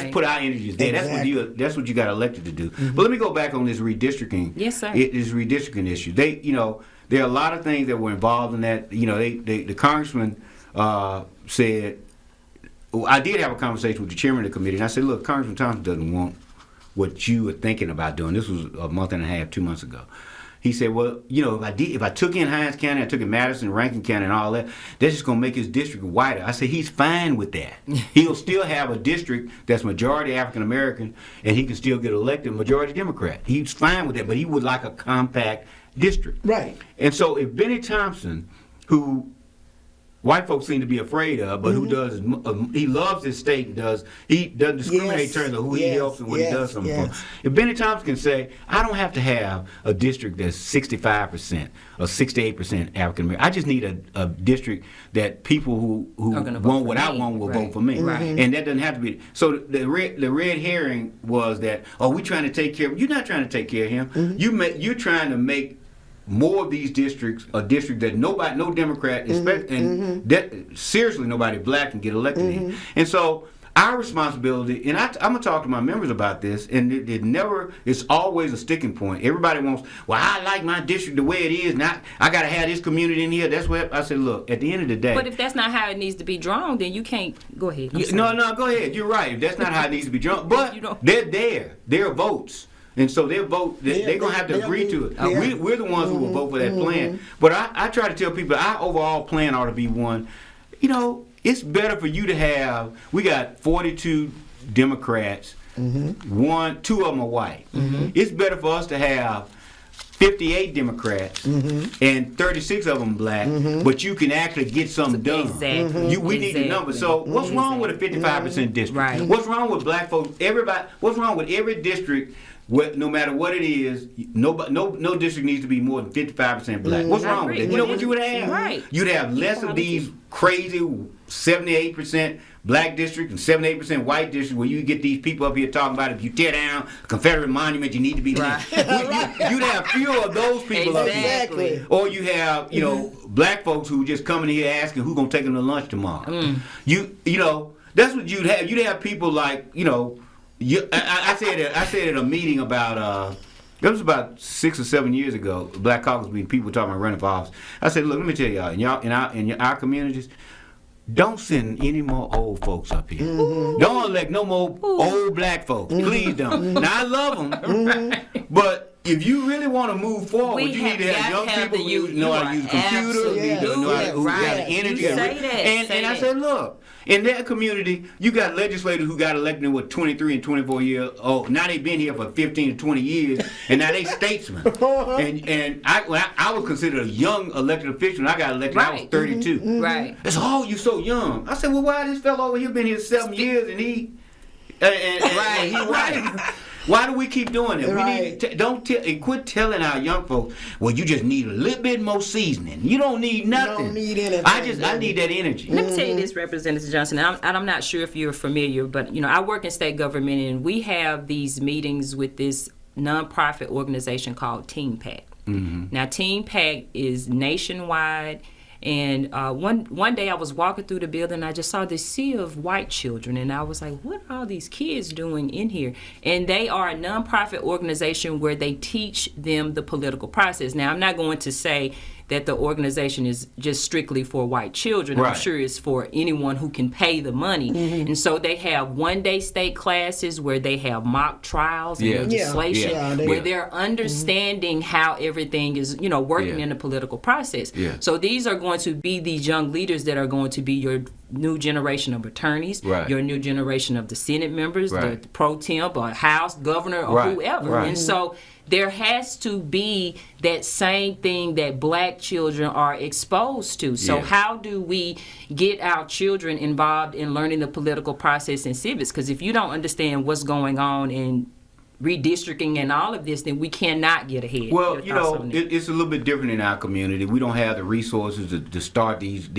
put our energies there. Exactly. That's what you got elected to do. But let me go back on this redistricting. Yes, sir. This redistricting issue. There are a lot of things that were involved in that. The congressman said. I did have a conversation with the chairman of the committee, and I said, "Look, Congressman Thompson doesn't want what you were thinking about doing." This was a month and a half, 2 months ago. He said, "Well, if I took in Hinds County, I took in Madison, Rankin County, and all that, that's just gonna make his district wider." I said, "He's fine with that. He'll still have a district that's majority African American, and he can still get elected majority Democrat. He's fine with that, but he would like a compact district." Right. And so, if Benny Thompson, who white folks seem to be afraid of, but who does, he loves his state and he doesn't discriminate in terms of who he helps and what he does something for. If Benny Thompson can say, I don't have to have a district that's 65% or 68% African American, I just need a district that people who want what I want will vote for me. Right. And that doesn't have to be. So the red herring was that, we trying to take care of, you're not trying to take care of him. You're trying to make more of these districts a district that no Democrat, seriously nobody black can get elected in. And so our responsibility, and I'm gonna talk to my members about this, and it's always a sticking point. Everybody wants, I like my district the way it is, not I gotta have this community in here. That's what I said. Look, at the end of the day. But if that's not how it needs to be drawn, then you can't go ahead. No, go ahead. You're right. If that's not how it needs to be drawn, but they're there. They're votes. And so they're going to have to agree to it. We're the ones who will vote for that plan. But I try to tell people our overall plan ought to be one. It's better for you to have, we got 42 Democrats, two of them are white. It's better for us to have 58 Democrats and 36 of them black, but you can actually get something done. Exactly. We need the numbers. So what's wrong with a 55% district? Right. What's wrong with black folks? What's wrong with every district? No matter what it is, no district needs to be more than 55% black. What's wrong with that? You know what you would have? Right. You'd have less of these crazy 78% black districts and 78% white districts where you get these people up here talking about if you tear down a Confederate monument, you need to be right. You'd have fewer of those people up here. Exactly. Or you have, black folks who just coming here asking who's gonna take them to lunch tomorrow. That's what you'd have. You'd have people like, I said at a meeting about it was about 6 or 7 years ago, Black Caucus meeting, people talking about running for office. I said, look, let me tell y'all, in our communities, don't send any more old folks up here. Don't elect no more old black folks. Please don't. Now I love them, but if you really want to move forward, you need to have young people who know how to use a computer, who got the energy. And I said, look, in that community, you got legislators who got elected with 23 and 24 years old. Now they've been here for 15 to 20 years, and now they statesmen. And I was considered a young elected official. When I got elected, I was 32. Right. They said, you so young. I said, well, why this fellow over here been here 7 years, and he right. Why do we keep doing it? Right. We need quit telling our young folks, well, you just need a little bit more seasoning. You don't need nothing. You don't need anything. I need that energy. Let me tell you this, Representative Johnson, and I'm not sure if you're familiar, but I work in state government, and we have these meetings with this nonprofit organization called Team PAC. Now, Team PAC is nationwide. And one day I was walking through the building and I just saw this sea of white children, and I was like, what are all these kids doing in here? And they are a nonprofit organization where they teach them the political process. Now, I'm not going to say that the organization is just strictly for white children. Right. I'm sure it's for anyone who can pay the money. And so they have one-day state classes where they have mock trials and legislation where they're understanding how everything is, working in the political process. So these are going to be these young leaders that are going to be your new generation of attorneys, your new generation of the Senate members, the pro temp or House governor or whoever. And so there has to be that same thing that black children are exposed to. So how do we get our children involved in learning the political process and civics? Because if you don't understand what's going on in redistricting and all of this, then we cannot get ahead. Well, it's a little bit different in our community. We don't have the resources to start these